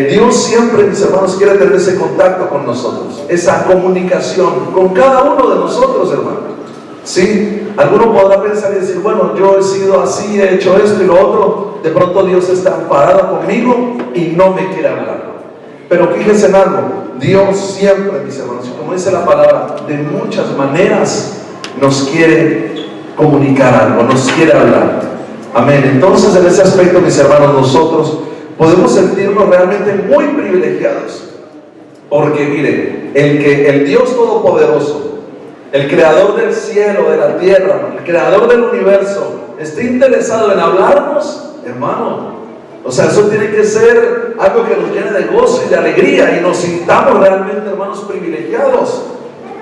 Dios siempre, mis hermanos, quiere tener ese contacto con nosotros, esa comunicación con cada uno de nosotros, hermano. ¿Sí? Alguno podrá pensar y decir, bueno, yo he sido así, he hecho esto y lo otro. De pronto Dios está amparado conmigo y no me quiere hablar. Pero fíjense en algo, Dios siempre, mis hermanos, como dice la palabra, de muchas maneras nos quiere comunicar algo, nos quiere hablar. Amén. Entonces, en ese aspecto, mis hermanos, nosotros podemos sentirnos realmente muy privilegiados. Porque mire, el Dios Todopoderoso, el creador del cielo, de la tierra, el creador del universo, está interesado en hablarnos, hermano. O sea, eso tiene que ser algo que nos llene de gozo y de alegría y nos sintamos realmente, hermanos, privilegiados.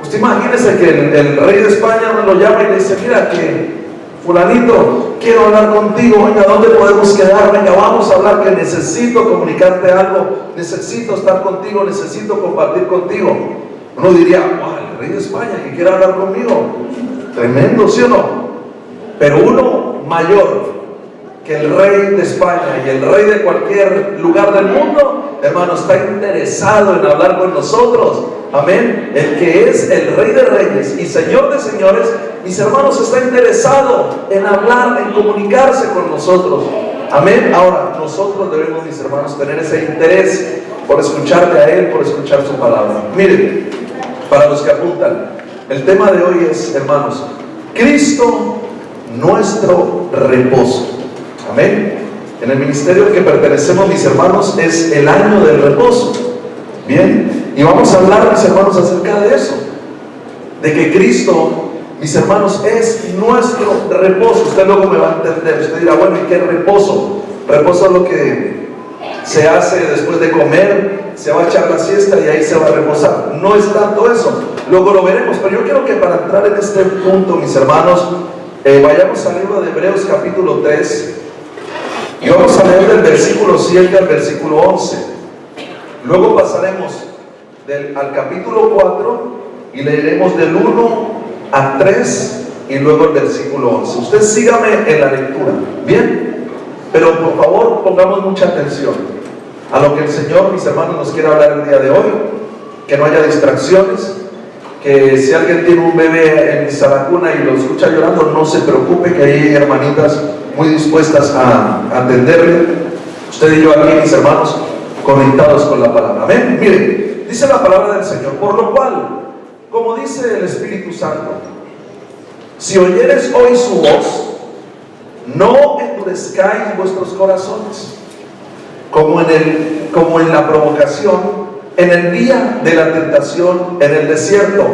Usted imagínese que el rey de España nos lo llama y le dice, mira que fulanito, quiero hablar contigo, venga, ¿dónde podemos quedar? Venga, vamos a hablar, que necesito comunicarte algo, necesito estar contigo, necesito compartir contigo. Uno diría, wow, el rey de España que quiere hablar conmigo, tremendo, ¿sí o no? Pero uno mayor que el rey de España y el rey de cualquier lugar del mundo, hermano, está interesado en hablar con nosotros. Amén. El que es el rey de reyes y señor de señores, mis hermanos, está interesado en hablar, en comunicarse con nosotros. Amén. Ahora, nosotros debemos, mis hermanos, tener ese interés por escucharle a Él, por escuchar su palabra. Miren, para los que apuntan, el tema de hoy es, hermanos, Cristo, nuestro reposo. Amén. En el ministerio al que pertenecemos, mis hermanos, es el año del reposo. Bien, y vamos a hablar, mis hermanos, acerca de eso, de que Cristo, mis hermanos, es nuestro reposo. Usted luego me va a entender, usted dirá, bueno, ¿y qué reposo? Reposo es lo que se hace después de comer, se va a echar la siesta y ahí se va a reposar. No es tanto eso, luego lo veremos, pero yo quiero que para entrar en este punto, mis hermanos, vayamos al libro de Hebreos capítulo 3 y vamos a leer del versículo 7 al versículo 11. Luego pasaremos al capítulo 4 y leeremos del 1 a 3 y luego el versículo 11. Usted sígame en la lectura, ¿bien? Pero por favor pongamos mucha atención a lo que el Señor, mis hermanos, nos quiere hablar el día de hoy. Que no haya distracciones, que si alguien tiene un bebé en la cuna y lo escucha llorando, no se preocupe, que hay hermanitas muy dispuestas a atenderle. Usted y yo aquí, mis hermanos, conectados con la palabra. Amén. Miren, dice la palabra del Señor, por lo cual, como dice el Espíritu Santo, si oyeres hoy su voz, no endurezcáis vuestros corazones, como en la provocación, en el día de la tentación en el desierto,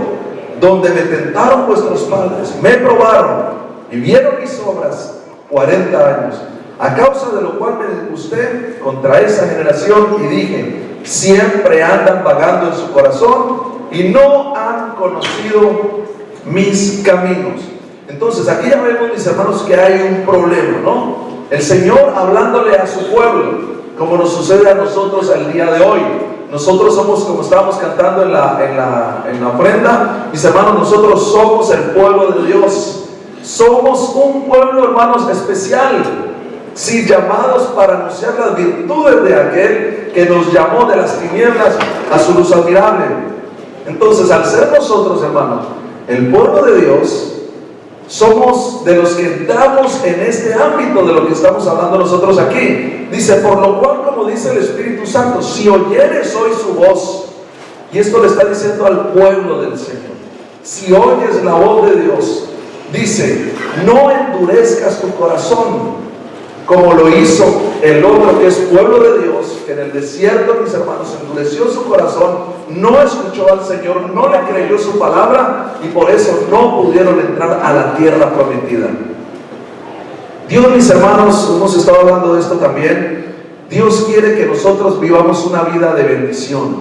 donde me tentaron vuestros padres, me probaron y vieron mis obras 40 años. A causa de lo cual me disgusté contra esa generación y dije, siempre andan vagando en su corazón y no han conocido mis caminos. Entonces aquí ya vemos, mis hermanos, que hay un problema, ¿no? El Señor hablándole a su pueblo, como nos sucede a nosotros el día de hoy. Nosotros somos, como estábamos cantando en la ofrenda, mis hermanos, nosotros somos el pueblo de Dios. Somos un pueblo, hermanos, especial, sí, llamados para anunciar las virtudes de aquel que nos llamó de las tinieblas a su luz admirable. Entonces, al ser nosotros, hermanos, el pueblo de Dios, somos de los que entramos en este ámbito de lo que estamos hablando nosotros aquí. Dice, por lo cual, como dice el Espíritu Santo, si oyeres hoy su voz, y esto le está diciendo al pueblo del Señor, si oyes la voz de Dios, dice, no endurezcas tu corazón, como lo hizo el otro que es pueblo de Dios, que en el desierto, mis hermanos, endureció su corazón, no escuchó al Señor, no le creyó su palabra y por eso no pudieron entrar a la tierra prometida. Dios, mis hermanos, hemos estado hablando de esto también. Dios quiere que nosotros vivamos una vida de bendición,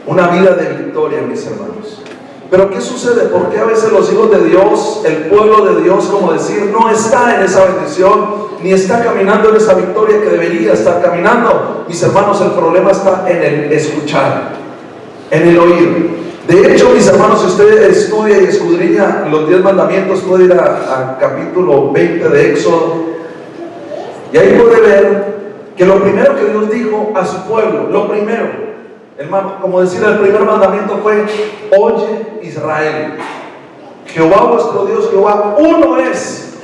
una vida de victoria, mis hermanos. Pero ¿qué sucede? Porque a veces los hijos de Dios, el pueblo de Dios, como decir, no está en esa bendición, ni está caminando en esa victoria que debería estar caminando. Mis hermanos, el problema está en el escuchar, en el oír. De hecho, mis hermanos, si usted estudia y escudriña los 10 mandamientos, puede ir a capítulo 20 de Éxodo, y ahí puede ver que lo primero que Dios dijo a su pueblo, lo primero, hermano, como decir, el primer mandamiento fue: oye Israel, Jehová vuestro Dios, Jehová uno es.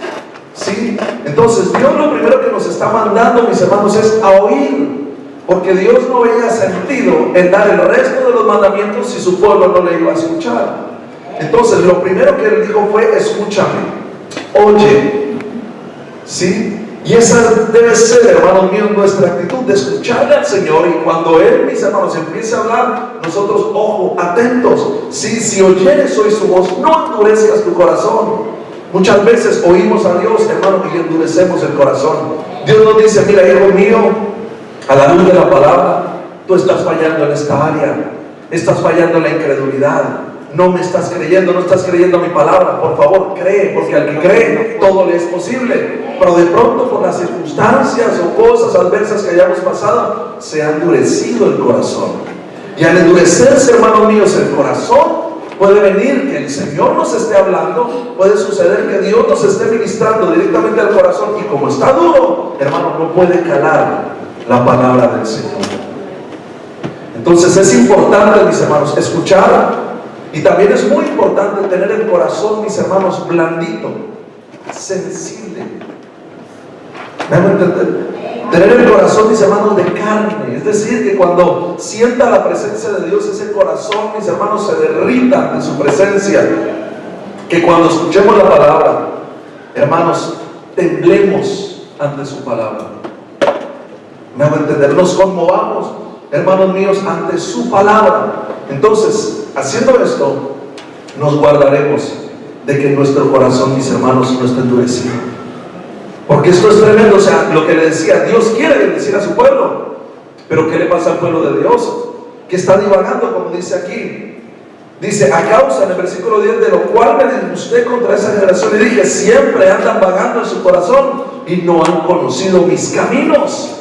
¿Sí? Entonces Dios lo primero que nos está mandando, mis hermanos, es a oír, porque Dios no veía sentido en dar el resto de los mandamientos si su pueblo no le iba a escuchar. Entonces lo primero que él dijo fue: escúchame, oye. ¿Sí? Y esa debe ser, hermanos míos, nuestra actitud de escucharle al Señor. Y cuando Él, mis hermanos, empiece a hablar, nosotros, ojo, atentos. ¿Sí? Si oyeres hoy su voz, no endurezcas tu corazón. Muchas veces oímos a Dios, hermano, y endurecemos el corazón. Dios nos dice: mira, hijo mío, a la luz de la palabra, tú estás fallando en esta área, estás fallando en la incredulidad. No me estás creyendo, no estás creyendo mi palabra. Por favor, cree, porque al que cree, todo le es posible. Pero de pronto, por las circunstancias o cosas adversas que hayamos pasado, se ha endurecido el corazón. Y al endurecerse, hermanos míos, el corazón, puede venir que el Señor nos esté hablando, puede suceder que Dios nos esté ministrando directamente al corazón, y como está duro, hermano, no puede calar la palabra del Señor. Entonces es importante, mis hermanos, escuchar. Y también es muy importante tener el corazón, mis hermanos, blandito, sensible. ¿Me van a entender? Tener el corazón, mis hermanos, de carne. Es decir, que cuando sienta la presencia de Dios, ese corazón, mis hermanos, se derrita en su presencia. Que cuando escuchemos la palabra, hermanos, temblemos ante su palabra. ¿Me van a entender? Nos conmovamos, hermanos míos, ante su palabra. Entonces, haciendo esto, nos guardaremos de que nuestro corazón, mis hermanos, no esté endurecido. Porque esto es tremendo. O sea, lo que le decía, Dios quiere bendecir a su pueblo, pero ¿qué le pasa al pueblo de Dios? Que está divagando, como dice aquí. Dice: a causa, en el versículo 10, de lo cual me disgusté contra esa generación, y dije: siempre andan vagando en su corazón y no han conocido mis caminos.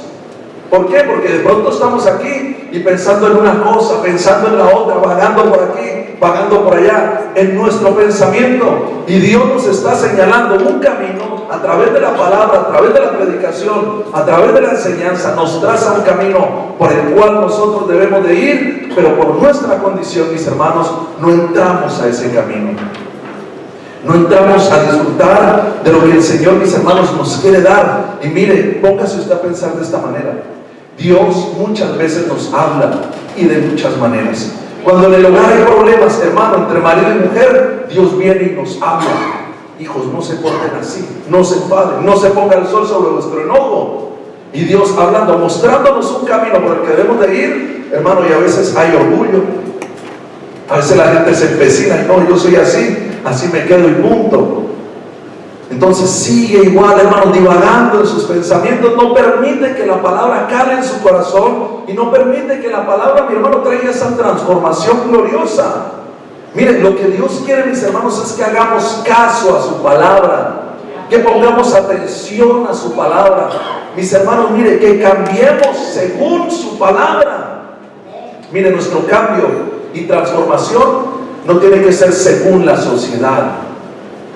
¿Por qué? Porque de pronto estamos aquí y pensando en una cosa, pensando en la otra, vagando por aquí, vagando por allá, en nuestro pensamiento. Y Dios nos está señalando un camino a través de la palabra, a través de la predicación, a través de la enseñanza. Nos traza un camino por el cual nosotros debemos de ir, pero por nuestra condición, mis hermanos, no entramos a ese camino. No entramos a disfrutar de lo que el Señor, mis hermanos, nos quiere dar. Y mire, póngase usted a pensar de esta manera. Dios muchas veces nos habla, y de muchas maneras. Cuando en el hogar hay problemas, hermano, entre marido y mujer, Dios viene y nos habla: hijos, no se porten así, no se enfaden, no se ponga el sol sobre vuestro enojo. Y Dios hablando, mostrándonos un camino por el que debemos de ir, hermano. Y a veces hay orgullo, a veces la gente se empecina y no, yo soy así, así me quedo y punto. Entonces sigue igual, hermano, divagando en sus pensamientos. No permite que la palabra cale en su corazón, y no permite que la palabra, mi hermano, traiga esa transformación gloriosa. Miren, lo que Dios quiere, mis hermanos, es que hagamos caso a su palabra, que pongamos atención a su palabra. Mis hermanos, mire, que cambiemos según su palabra. Mire, nuestro cambio y transformación no tiene que ser según la sociedad,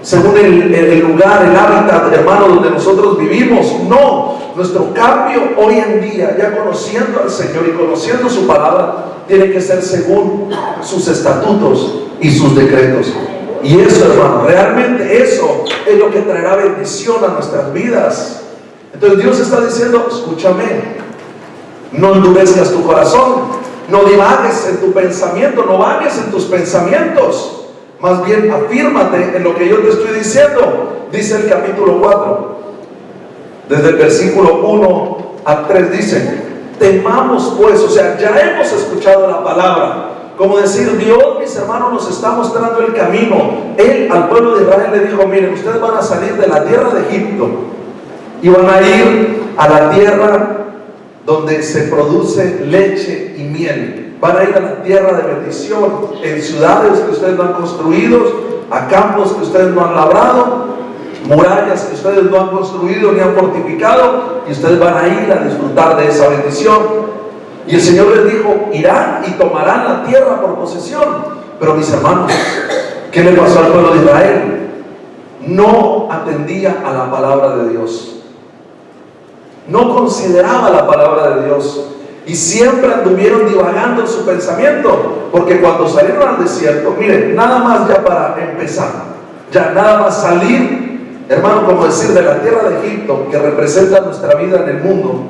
según el lugar, el hábitat, hermano, donde nosotros vivimos. No, nuestro cambio hoy en día, ya conociendo al Señor y conociendo su palabra, tiene que ser según sus estatutos y sus decretos. Y eso, hermano, realmente eso es lo que traerá bendición a nuestras vidas. Entonces Dios está diciendo: escúchame, no endurezcas tu corazón, no divagues en tu pensamiento, no vagues en tus pensamientos. Más bien, afírmate en lo que yo te estoy diciendo. Dice el capítulo 4, desde el versículo 1 al 3, dice: temamos pues, o sea, ya hemos escuchado la palabra. Como decir, Dios, mis hermanos, nos está mostrando el camino. Él al pueblo de Israel le dijo: miren, ustedes van a salir de la tierra de Egipto y van a ir a la tierra donde se produce leche y miel. Van a ir a la tierra de bendición, en ciudades que ustedes no han construido, a campos que ustedes no han labrado, murallas que ustedes no han construido ni han fortificado, y ustedes van a ir a disfrutar de esa bendición. Y el Señor les dijo: irán y tomarán la tierra por posesión. Pero mis hermanos, ¿qué le pasó al pueblo de Israel? No atendía a la palabra de Dios. no consideraba la palabra de Dios y siempre anduvieron divagando en su pensamiento, porque cuando salieron al desierto, miren, nada más ya para empezar, ya nada más salir, hermano, como decir, de la tierra de Egipto, que representa nuestra vida en el mundo.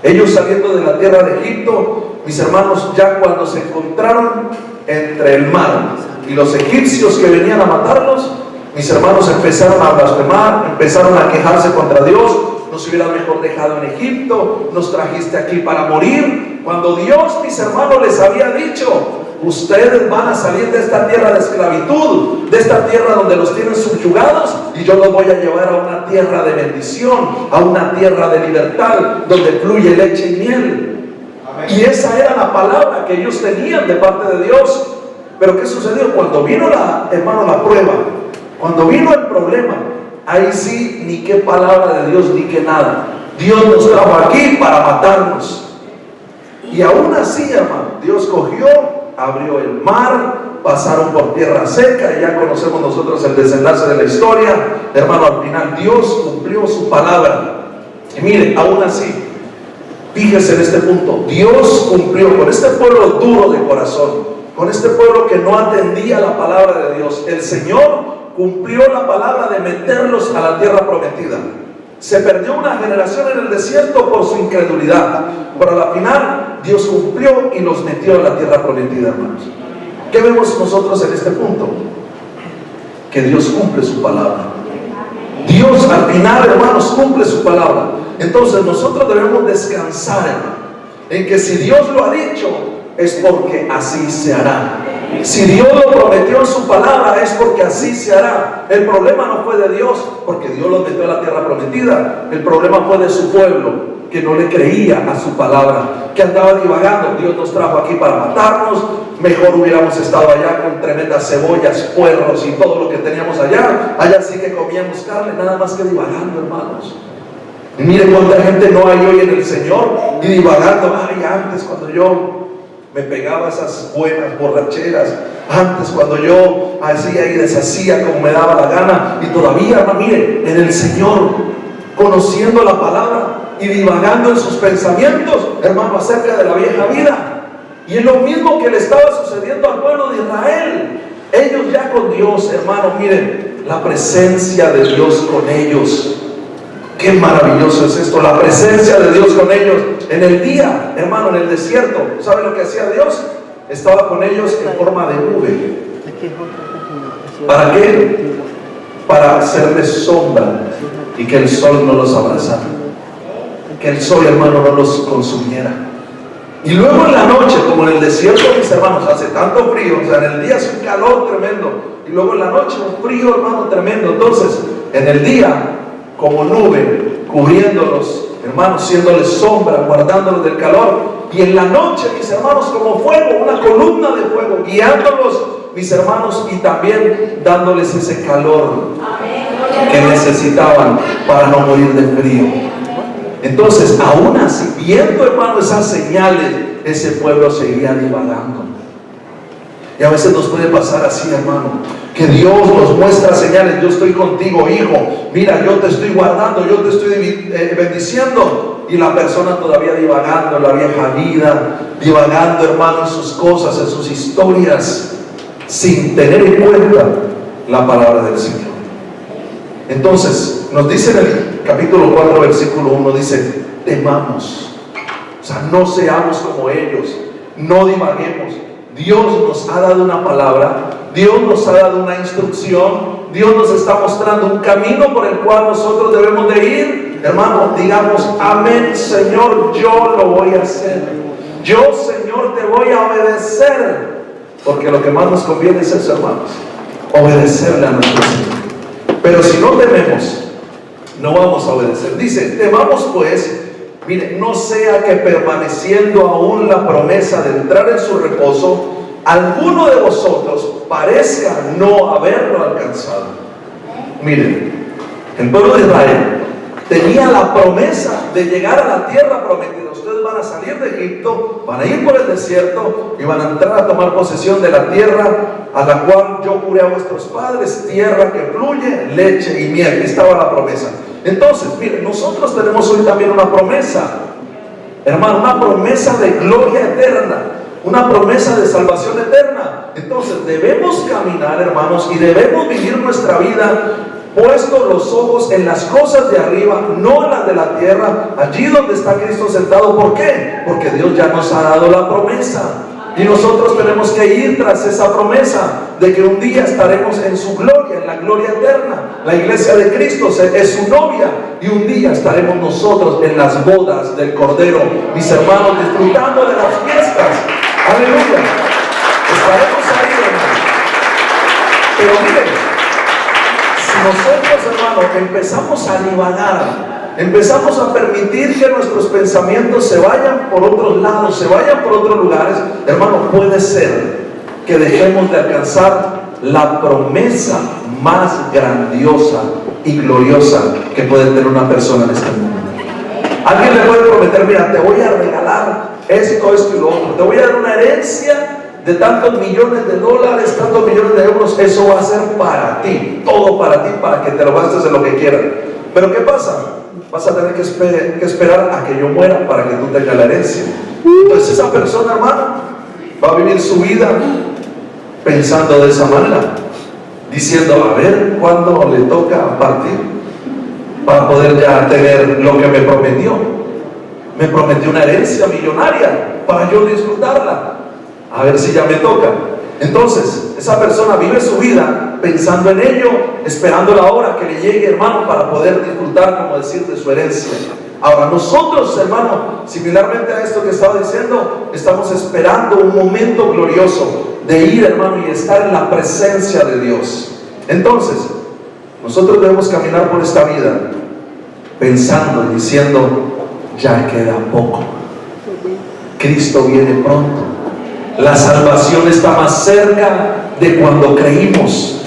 Ellos saliendo de la tierra de Egipto, mis hermanos, ya cuando se encontraron entre el mar y los egipcios que venían a matarlos, mis hermanos empezaron a blasfemar, empezaron a quejarse contra Dios. Nos hubieras mejor dejado en Egipto, nos trajiste aquí para morir, cuando Dios, mis hermanos, les había dicho: ustedes van a salir de esta tierra de esclavitud, de esta tierra donde los tienen subyugados, y yo los voy a llevar a una tierra de bendición, a una tierra de libertad, donde fluye leche y miel. Amén. Y esa era la palabra que ellos tenían de parte de Dios. Pero ¿qué sucedió? Cuando vino la prueba, cuando vino el problema, ahí sí, ni qué palabra de Dios, ni qué nada. Dios nos trajo aquí para matarnos. Y aún así, hermano, Dios cogió, abrió el mar, pasaron por tierra seca, y ya conocemos nosotros el desenlace de la historia. Hermano, al final Dios cumplió su palabra. Y mire, aún así, fíjese en este punto, Dios cumplió con este pueblo duro de corazón, con este pueblo que no atendía la palabra de Dios. El Señor cumplió la palabra de meterlos a la tierra prometida. Se perdió una generación en el desierto por su incredulidad, pero al final Dios cumplió y los metió a la tierra prometida, hermanos. ¿Qué vemos nosotros en este punto? Que Dios cumple su palabra. Dios al final, hermanos, cumple su palabra. Entonces nosotros debemos descansar, hermano, en que si Dios lo ha dicho, es porque así se hará. Si Dios lo prometió en su palabra, es porque así se hará. El problema no fue de Dios, porque Dios los metió a la tierra prometida. El problema fue de su pueblo, que no le creía a su palabra, que andaba divagando. Dios nos trajo aquí para matarnos. Mejor hubiéramos estado allá con tremendas cebollas, puerros y todo lo que teníamos allá. Allá sí que comíamos carne, nada más que divagando, hermanos. Y miren cuánta gente no hay hoy en el Señor y divagando. Ay, antes cuando yo me pegaba esas buenas borracheras, antes cuando yo hacía y deshacía como me daba la gana, y todavía, hermano, mire, en el Señor, conociendo la palabra y divagando en sus pensamientos, hermano, acerca de la vieja vida. Y es lo mismo que le estaba sucediendo al pueblo de Israel. Ellos ya con Dios, hermano, miren, la presencia de Dios con ellos. Qué maravilloso es esto, la presencia de Dios con ellos. En el día, hermano, en el desierto, ¿sabe lo que hacía Dios? Estaba con ellos en forma de nube. ¿Para qué? Para hacerles sombra y que el sol no los abrazara, que el sol, hermano, no los consumiera. Y luego en la noche, como en el desierto, mis hermanos, hace tanto frío, o sea, en el día es un calor tremendo, y luego en la noche un frío, hermano, tremendo. Entonces, en el día, como nube, cubriéndolos, hermanos, siéndoles sombra, guardándolos del calor. Y en la noche, mis hermanos, como fuego, una columna de fuego, guiándolos, mis hermanos, y también dándoles ese calor que necesitaban para no morir de frío. Entonces, aún así, viendo, hermano, esas señales, ese pueblo seguía divagando. Y a veces nos puede pasar así, hermano, que Dios nos muestra señales. Yo estoy contigo, hijo, mira, yo te estoy guardando, yo te estoy bendiciendo, y la persona todavía divagando en la vieja vida, divagando, hermano, en sus cosas, en sus historias, sin tener en cuenta la palabra del Señor. Entonces, nos dice en el capítulo 4, versículo 1, dice: temamos, o sea, no seamos como ellos, no divaguemos. Dios nos ha dado una palabra, Dios nos ha dado una instrucción, Dios nos está mostrando un camino por el cual nosotros debemos de ir. Hermano, digamos: amén, Señor, yo lo voy a hacer. Yo, Señor, te voy a obedecer, porque lo que más nos conviene es eso, hermanos, obedecerle a nuestro Señor. Pero si no tememos, no vamos a obedecer. Dice: temamos pues, mire, no sea que permaneciendo aún la promesa de entrar en su reposo, alguno de vosotros parezca no haberlo alcanzado. Miren, el pueblo de Israel tenía la promesa de llegar a la tierra prometida. Ustedes van a salir de Egipto, van a ir por el desierto y van a entrar a tomar posesión de la tierra a la cual yo juré a vuestros padres, tierra que fluye leche y miel. Aquí estaba la promesa. Entonces, miren, nosotros tenemos hoy también una promesa, hermano, una promesa de gloria eterna, una promesa de salvación eterna. Entonces debemos caminar, hermanos, y debemos vivir nuestra vida puestos los ojos en las cosas de arriba, no en las de la tierra, allí donde está Cristo sentado. ¿Por qué? Porque Dios ya nos ha dado la promesa, y nosotros tenemos que ir tras esa promesa de que un día estaremos en su gloria, en la gloria eterna. La iglesia de Cristo es su novia, y un día estaremos nosotros en las bodas del Cordero, mis hermanos, disfrutando de las fiestas. Aleluya, estaremos ahí, hermanos. Pero miren, si nosotros, hermanos, empezamos a divagar, empezamos a permitir que nuestros pensamientos se vayan por otros lados, se vayan por otros lugares, hermano, puede ser que dejemos de alcanzar la promesa más grandiosa y gloriosa que puede tener una persona en este mundo. Alguien le puede prometer: mira, te voy a regalar esto, esto y lo otro, te voy a dar una herencia de tantos millones de dólares, tantos millones de euros, eso va a ser para ti, todo para ti, para que te lo gastes en lo que quieras. Pero ¿qué pasa? Vas a tener que esperar a que yo muera para que tú tengas la herencia. Entonces esa persona, hermano, va a vivir su vida pensando de esa manera, diciendo: a ver cuándo le toca partir, para poder ya tener lo que me prometió. Me prometió una herencia millonaria para yo disfrutarla, a ver si ya me toca. Entonces esa persona vive su vida pensando en ello, esperando la hora que le llegue, hermano, para poder disfrutar, como decir, de su herencia. Ahora nosotros, hermano, similarmente a esto que estaba diciendo, estamos esperando un momento glorioso de ir, hermano, y estar en la presencia de Dios. Entonces nosotros debemos caminar por esta vida pensando y diciendo: ya queda poco, Cristo viene pronto, la salvación está más cerca de cuando creímos.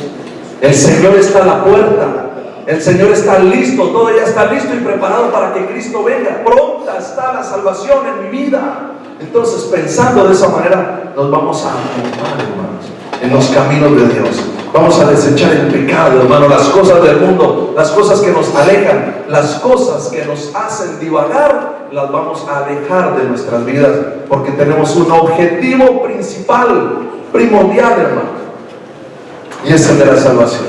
El Señor está a la puerta, el Señor está listo, todo ya está listo y preparado para que Cristo venga. Pronta está la salvación en mi vida. Entonces, pensando de esa manera, nos vamos a afirmar, hermanos, en los caminos de Dios. Vamos a desechar el pecado, hermano, las cosas del mundo, las cosas que nos alejan, las cosas que nos hacen divagar, las vamos a alejar de nuestras vidas, porque tenemos un objetivo principal, primordial, hermano, y es el de la salvación.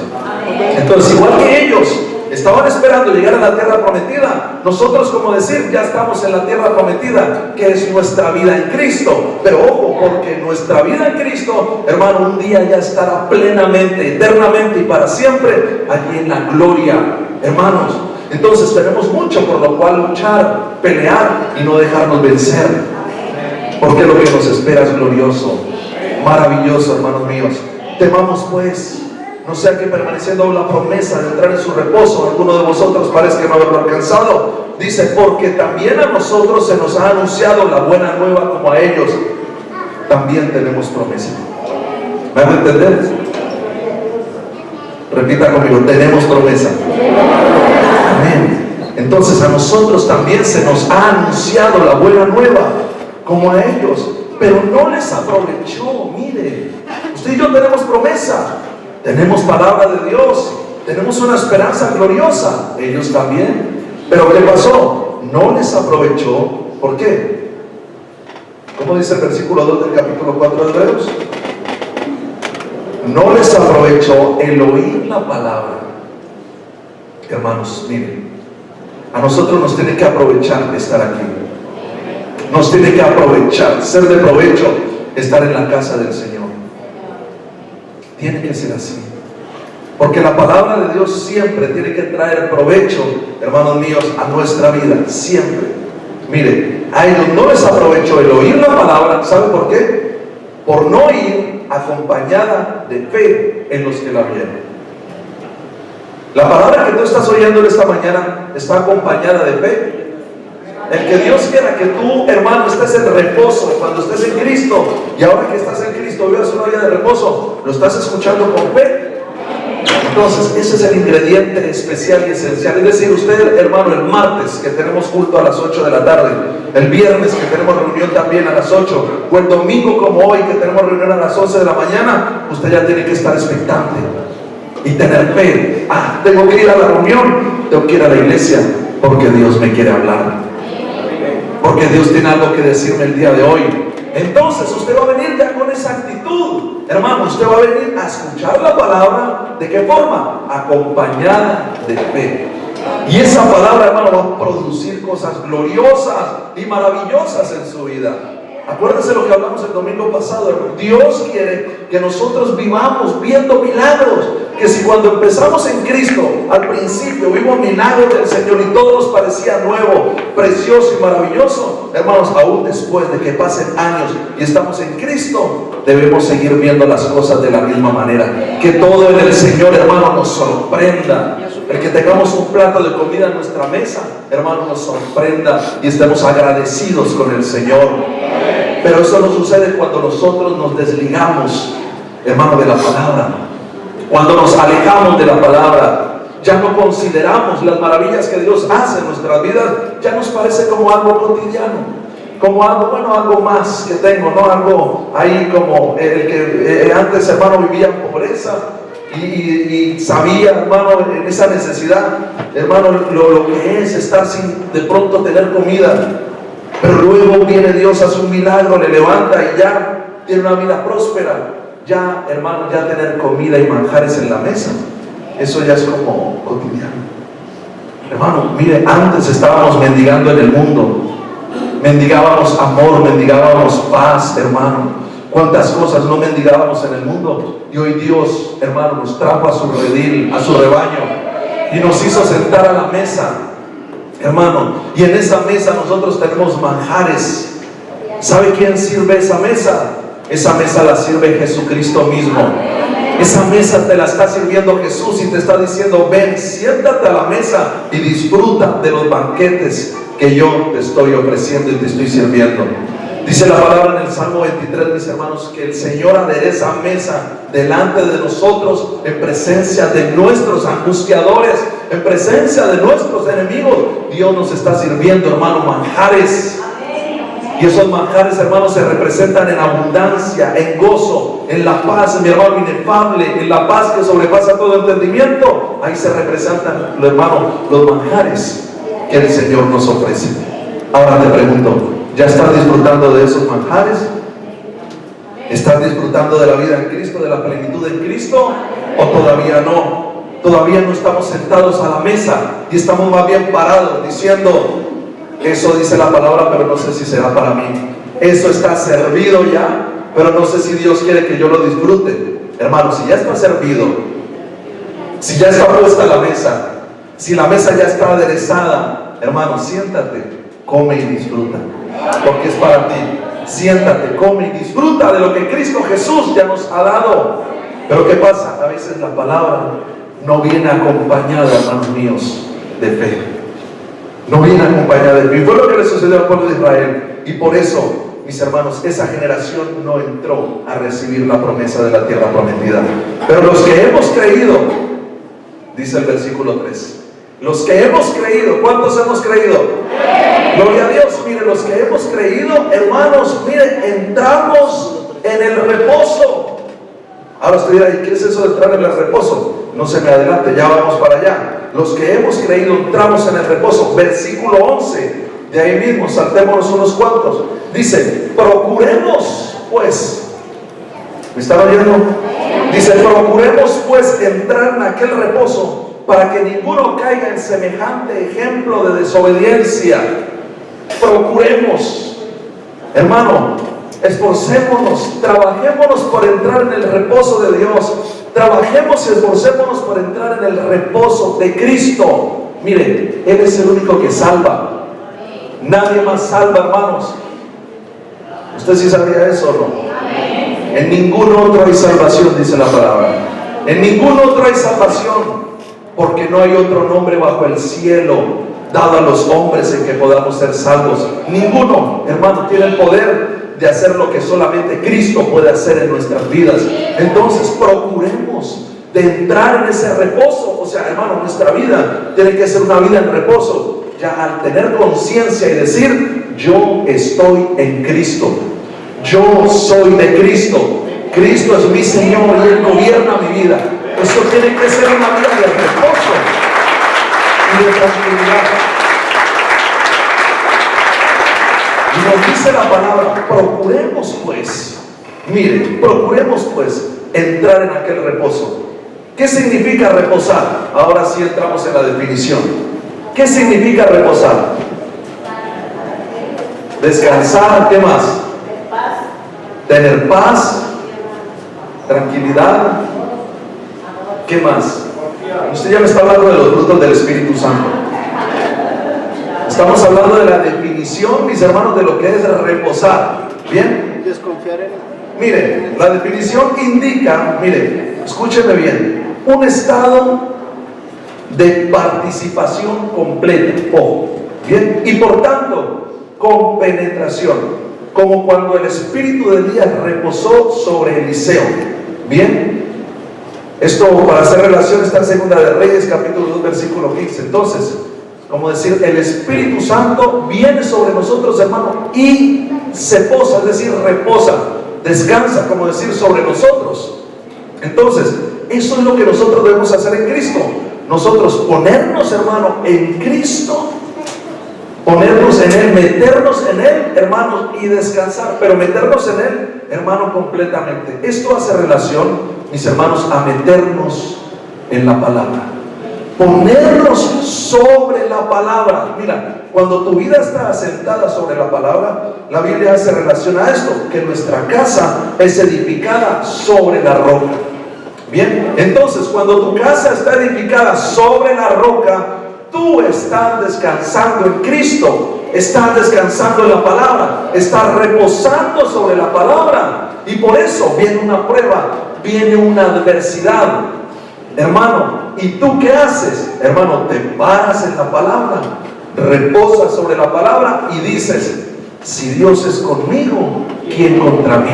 Entonces, igual que ellos estaban esperando llegar a la tierra prometida, nosotros, como decir, ya estamos en la tierra prometida, que es nuestra vida en Cristo. Pero ojo, porque nuestra vida en Cristo, hermano, un día ya estará plenamente, eternamente y para siempre allí en la gloria, hermanos. Entonces tenemos mucho por lo cual luchar, pelear y no dejarnos vencer, porque lo que nos espera es glorioso, maravilloso, hermanos míos. Temamos pues, no sea que permaneciendo la promesa de entrar en su reposo, alguno de vosotros parezca no haberlo alcanzado. Dice: porque también a nosotros se nos ha anunciado la buena nueva, como a ellos también tenemos promesa. ¿Me van a entender? Repita conmigo: tenemos promesa. Amén. Entonces a nosotros también se nos ha anunciado la buena nueva, como a ellos, pero no les aprovechó. Mire, usted y yo tenemos promesa, tenemos palabra de Dios, tenemos una esperanza gloriosa, ellos también. Pero ¿qué pasó? No les aprovechó. ¿Por qué? ¿Cómo dice el versículo 2 del capítulo 4 de Hebreos? No les aprovechó el oír la palabra. Hermanos, miren, a nosotros nos tiene que aprovechar estar aquí. Nos tiene que aprovechar, ser de provecho estar en la casa del Señor. Tiene que ser así, porque la palabra de Dios siempre tiene que traer provecho, hermanos míos, a nuestra vida, siempre. Mire, a ellos no les aprovechó el oír la palabra. ¿Sabe por qué? Por no ir acompañada de fe en los que la vieron. La palabra que tú estás oyendo en esta mañana está acompañada de fe. El que Dios quiera que tú, hermano, estés en reposo cuando estés en Cristo, y ahora que estás en Cristo vivas una vida de reposo, lo estás escuchando con fe. Entonces ese es el ingrediente especial y esencial. Es decir, usted, hermano, el martes que tenemos culto a las 8 de la tarde, el viernes que tenemos reunión también a las 8, o el domingo como hoy que tenemos reunión a las 11 de la mañana, usted ya tiene que estar expectante y tener fe. Tengo que ir a la reunión, tengo que ir a la iglesia porque Dios me quiere hablar, porque Dios tiene algo que decirme el día de hoy. Entonces usted va a venir ya con esa actitud, hermano. Usted va a venir a escuchar la palabra. ¿De qué forma? Acompañada de fe. Y esa palabra, hermano, va a producir cosas gloriosas y maravillosas en su vida. Acuérdense lo que hablamos el domingo pasado, hermano. Dios quiere que nosotros vivamos viendo milagros. Que si cuando empezamos en Cristo, al principio vimos milagros del Señor y todo nos parecía nuevo, precioso y maravilloso, hermanos, aún después de que pasen años y estamos en Cristo, debemos seguir viendo las cosas de la misma manera. Que todo en el Señor, hermano, nos sorprenda. El que tengamos un plato de comida en nuestra mesa, hermano, nos sorprenda y estemos agradecidos con el Señor. Pero eso no sucede cuando nosotros nos desligamos, hermano, de la palabra. Cuando nos alejamos de la palabra, ya no consideramos las maravillas que Dios hace en nuestras vidas. Ya nos parece como algo cotidiano, como algo, bueno, algo más que tengo, ¿no? Algo ahí como el que antes, hermano, vivía en pobreza y sabía, hermano, en esa necesidad, hermano, lo que es estar sin de pronto tener comida. Pero luego viene Dios, hace un milagro, le levanta y ya tiene una vida próspera. Ya, hermano, ya tener comida y manjares en la mesa, eso ya es como cotidiano. Hermano, mire, antes estábamos mendigando en el mundo. Mendigábamos amor, mendigábamos paz, hermano. Cuántas cosas no mendigábamos en el mundo. Y hoy Dios, hermano, nos trajo a su redil, a su rebaño, y nos hizo sentar a la mesa, hermano. Y en esa mesa nosotros tenemos manjares. ¿Sabe quién sirve esa mesa? Esa mesa la sirve Jesucristo mismo. Esa mesa te la está sirviendo Jesús y te está diciendo: ven, siéntate a la mesa y disfruta de los banquetes que yo te estoy ofreciendo y te estoy sirviendo. Dice la palabra en el Salmo 23, mis hermanos, que el Señor adereza mesa delante de nosotros en presencia de nuestros angustiadores, en presencia de nuestros enemigos. Dios nos está sirviendo, hermano, manjares. Y esos manjares, hermanos, se representan en abundancia, en gozo, en la paz, mi hermano, inefable, en la paz que sobrepasa todo entendimiento. Ahí se representan, hermano, los manjares que el Señor nos ofrece. Ahora te pregunto, ¿ya estás disfrutando de esos manjares? ¿Estás disfrutando de la vida en Cristo, de la plenitud en Cristo? ¿O todavía no? Todavía no estamos sentados a la mesa y estamos más bien parados diciendo: eso dice la palabra, pero no sé si será para mí. Eso está servido ya, pero no sé si Dios quiere que yo lo disfrute. Hermano, si ya está servido, si ya está puesta la mesa, si la mesa ya está aderezada, hermano, siéntate, come y disfruta, porque es para ti. Siéntate, come y disfruta de lo que Cristo Jesús ya nos ha dado. Pero ¿qué pasa? A veces la palabra no viene acompañada, hermanos míos, de fe. No viene acompañada de fe. Y fue lo que le sucedió al pueblo de Israel. Y por eso, mis hermanos, esa generación no entró a recibir la promesa de la tierra prometida. Pero los que hemos creído, dice el versículo 3, los que hemos creído, ¿cuántos hemos creído? Gloria a Dios. Mire, los que hemos creído, hermanos, mire, entramos en el reposo. Ahora usted dirá: ¿y qué es eso de entrar en el reposo? No se me adelante, ya vamos para allá. Los que hemos creído entramos en el reposo. Versículo 11, de ahí mismo, saltémonos unos cuantos. Dice: procuremos pues, ¿me están oyendo? Dice: procuremos pues entrar en aquel reposo, para que ninguno caiga en semejante ejemplo de desobediencia. Procuremos, hermano, esforcémonos, trabajémonos por entrar en el reposo de Dios. Trabajemos y esforcémonos por entrar en el reposo de Cristo. Mire, Él es el único que salva. Nadie más salva, hermanos. ¿Usted sí sabía eso o no? En ningún otro hay salvación, dice la palabra. En ningún otro hay salvación, porque no hay otro nombre bajo el cielo dado a los hombres en que podamos ser salvos. Ninguno, hermano, tiene el poder de hacer lo que solamente Cristo puede hacer en nuestras vidas. Entonces procuremos de entrar en ese reposo. O sea, hermano, nuestra vida tiene que ser una vida en reposo. Ya al tener conciencia y decir: yo estoy en Cristo, yo soy de Cristo, Cristo es mi Señor y Él gobierna mi vida. Eso tiene que ser una vida de reposo. y de tranquilidad. Y nos dice la palabra, procuremos pues, mire, procuremos pues entrar en aquel reposo. ¿Qué significa reposar? Ahora sí entramos en la definición. ¿Qué significa reposar? Descansar, ¿qué más? Tener paz, tranquilidad, ¿qué más? Usted ya me está hablando de los frutos del Espíritu Santo. Estamos hablando de la definición, mis hermanos, de lo que es reposar. ¿Bien? Desconfiar en él. Mire, la definición indica, mire, escúcheme bien, un estado de participación completa, ojo, bien, y por tanto, con penetración, como cuando el Espíritu de Elías reposó sobre Eliseo. Bien, esto para hacer relación está en Segunda de Reyes, capítulo 2, versículo 15. Entonces, como decir, el Espíritu Santo viene sobre nosotros, hermano, y se posa, es decir, reposa, descansa, como decir, sobre nosotros. Entonces, eso es lo que nosotros debemos hacer en Cristo. Nosotros ponernos, hermano, en Cristo, ponernos en Él, meternos en Él, hermanos, y descansar, pero meternos en Él, hermano, completamente. Esto hace relación, mis hermanos, a meternos en la palabra, ponernos sobre la palabra. Mira, cuando tu vida está asentada sobre la palabra, la Biblia hace relación a esto, que nuestra casa es edificada sobre la roca. Bien, entonces cuando tu casa está edificada sobre la roca, tú estás descansando en Cristo, estás descansando en la palabra, estás reposando sobre la palabra. Y por eso viene una prueba, viene una adversidad, hermano. ¿Y tú qué haces? Hermano, te paras en la palabra, reposas sobre la palabra y dices, si Dios es conmigo, ¿quién contra mí?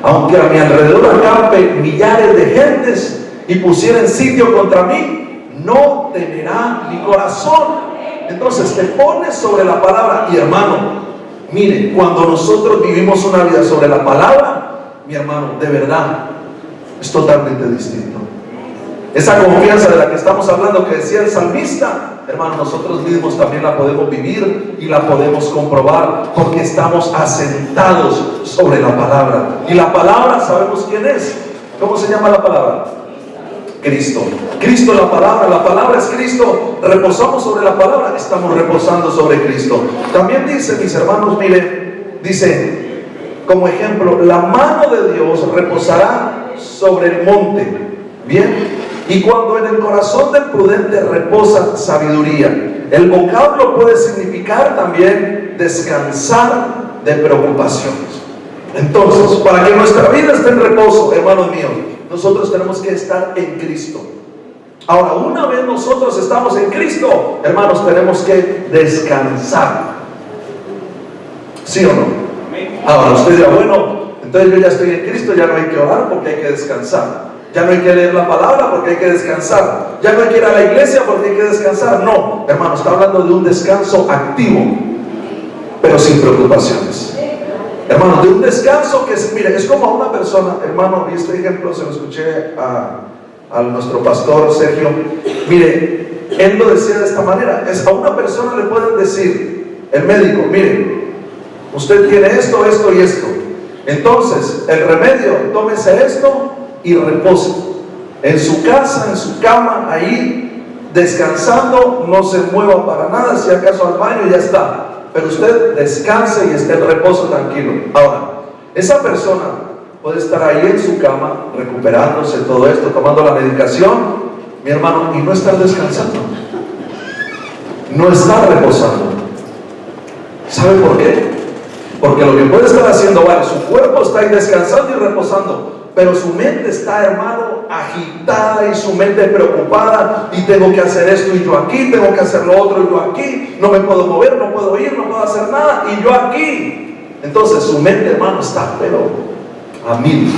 Aunque a mi alrededor acampe millares de gentes y pusieren sitio contra mí, no temerá mi corazón. Entonces te pones sobre la palabra. Y hermano, mire, cuando nosotros vivimos una vida sobre la palabra, mi hermano, de verdad es totalmente distinto. Esa confianza de la que estamos hablando, que decía el salmista, hermano, nosotros mismos también la podemos vivir y la podemos comprobar, porque estamos asentados sobre la palabra. Y la palabra, ¿sabemos quién es? ¿Cómo se llama la palabra? Cristo. Cristo es la palabra es Cristo. Reposamos sobre la palabra, estamos reposando sobre Cristo. También dice, mis hermanos, mire, dice, como ejemplo, la mano de Dios reposará sobre el monte. Bien, y cuando en el corazón del prudente reposa sabiduría. El vocablo puede significar también descansar de preocupaciones. Entonces, para que nuestra vida esté en reposo, hermanos míos, nosotros tenemos que estar en Cristo. Ahora, una vez nosotros estamos en Cristo, hermanos, tenemos que descansar. ¿Sí o no? Ahora usted dirá, bueno, entonces yo ya estoy en Cristo, ya no hay que orar porque hay que descansar. Ya no hay que leer la palabra porque hay que descansar. Ya no hay que ir a la iglesia porque hay que descansar. No, hermano, está hablando de un descanso activo, pero sin preocupaciones. Hermano, de un descanso que es, mire, es como a una persona, hermano, y este ejemplo se lo escuché a nuestro pastor Sergio. Mire, él lo decía de esta manera: es a una persona le pueden decir, el médico, mire, usted tiene esto, esto y esto. Entonces, el remedio, tómese esto y repose en su casa, en su cama, ahí descansando, no se mueva para nada, si acaso al baño y ya está, pero usted descanse y esté en reposo tranquilo. Ahora, esa persona puede estar ahí en su cama recuperándose todo esto, tomando la medicación, mi hermano, y no estar descansando, no estar reposando. ¿Sabe por qué? Porque lo que puede estar haciendo, vale, su cuerpo está ahí descansando y reposando, pero su mente está, hermano, agitada y su mente preocupada, y tengo que hacer esto y yo aquí, tengo que hacer lo otro y yo aquí, no me puedo mover, no puedo ir, no puedo hacer nada y yo aquí. Entonces su mente, hermano, está pero a mil.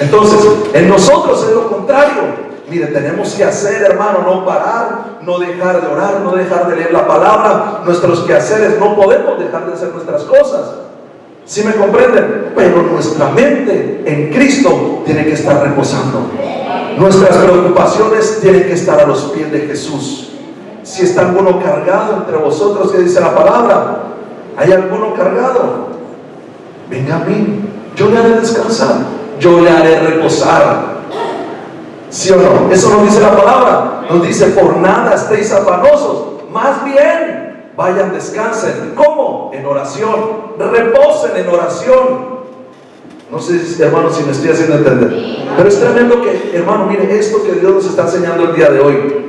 Entonces en nosotros es lo contrario. Mire, tenemos que hacer, hermano, no parar, no dejar de orar, no dejar de leer la palabra. Nuestros quehaceres, no podemos dejar de hacer nuestras cosas. ¿Sí me comprenden? Pero nuestra mente en Cristo tiene que estar reposando. Nuestras preocupaciones tienen que estar a los pies de Jesús. Si está alguno cargado entre vosotros, que dice la palabra, ¿hay alguno cargado? Venga a mí, yo le haré descansar, yo le haré reposar. ¿Sí o no? Eso nos dice la palabra. Nos dice, por nada estéis afanosos, más bien vayan, descansen. ¿Cómo? En oración. Reposen en oración. No sé, hermano, si me estoy haciendo entender, pero es tremendo que, hermano, mire, esto que Dios nos está enseñando el día de hoy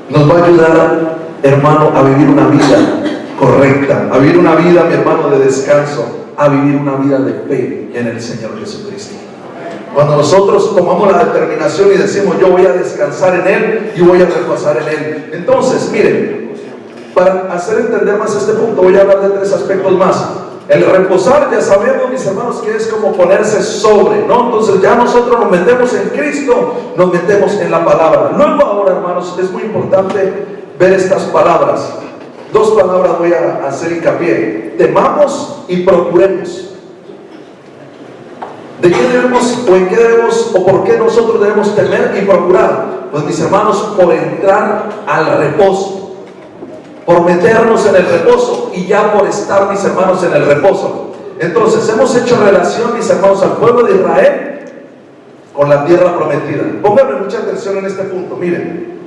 nos va a ayudar, hermano, a vivir una vida correcta, a vivir una vida, mi hermano, de descanso, a vivir una vida de fe en el Señor Jesucristo. Cuando nosotros tomamos la determinación y decimos, yo voy a descansar en Él y voy a reposar en Él. Entonces, miren, para hacer entender más este punto, voy a hablar de 3 aspectos más. El reposar, ya sabemos, mis hermanos, que es como ponerse sobre, ¿no? Entonces ya nosotros nos metemos en Cristo, nos metemos en la palabra. Luego ahora, hermanos, es muy importante ver estas palabras. 2 palabras voy a hacer hincapié: temamos y procuremos. ¿De qué debemos, o en qué debemos, o por qué nosotros debemos temer y procurar? Pues, mis hermanos, por entrar al reposo, por meternos en el reposo, y ya por estar, mis hermanos, en el reposo. Entonces hemos hecho relación, mis hermanos, al pueblo de Israel con la tierra prometida. Pónganme mucha atención en este punto. Miren,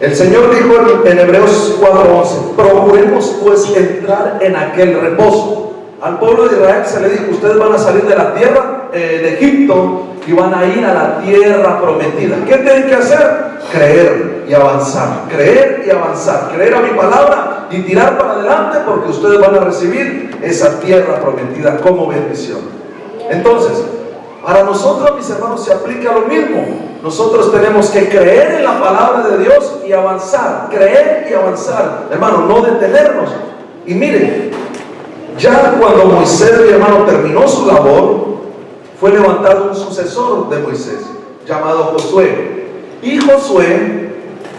el Señor dijo en Hebreos 4:11, procuremos pues entrar en aquel reposo. Al pueblo de Israel se le dijo, ustedes van a salir de la tierra de Egipto y van a ir a la tierra prometida. ¿Qué tienen que hacer? Creer y avanzar, creer y avanzar, creer a mi palabra y tirar para adelante, porque ustedes van a recibir esa tierra prometida como bendición. Entonces, para nosotros, mis hermanos, se aplica lo mismo. Nosotros tenemos que creer en la palabra de Dios y avanzar, creer y avanzar, hermano, no detenernos. Y miren, ya cuando Moisés, mi hermano, terminó su labor, fue levantado un sucesor de Moisés, llamado Josué. Y Josué,